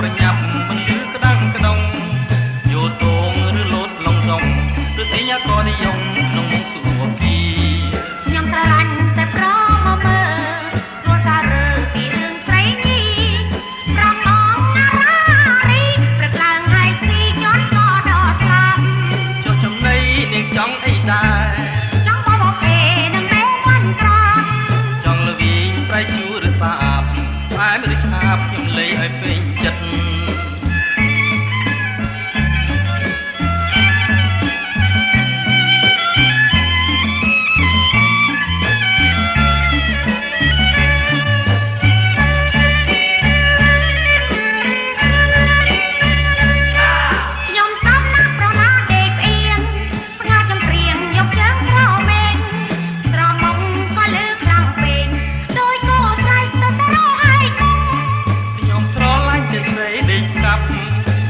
ប្រញាប់មិនលឺក្តាំងក្តងយោតងឬលោតឡងឡងឬទីយ៉ាក៏និយមក្នុងមុខសុភីខ្ញុំស្រឡាញ់តែប្រមកមើលព្រោះសាររើពីរឿងស្រីញីប្រមងណារីព្រឹកឡើងហើយស៊ីជន់ក៏ដល់ស្លាប់ចុះចំណៃនាងចង់អីដែរចង់បបពេនឹងតែមិនក្រចង់លវីប្រៃជួរឬសាបតែមិនឆាប់ខ្ញុំលេឲ្យពេញចិត្ត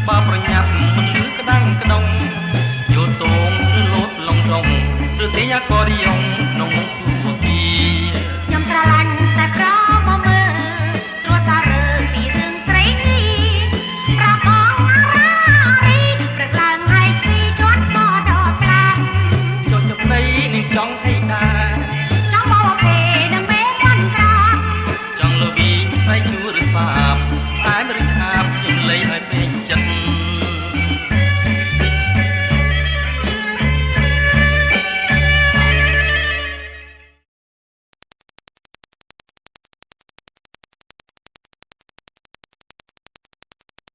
បើប្រញាប់មិនលឺក្តាំងក្តងយោតងឬលោតឡងឡងឬទីយ៉ាក៏និយមក្នុងមុខសុភីខ្ញុំស្រឡាញ់តែប្រមកមើលព្រោះសាររើពីរឿងស្រីញីប្របងណារីព្រឹកឡើងហើយស៊ីជន់ក៏ដល់ស្លាប់ចុះចំណៃនឹងចង់អីដែរចង់បបពេនឹងពេលមិនក្រចង់លវីស្រីជួរឬសាបតែមិន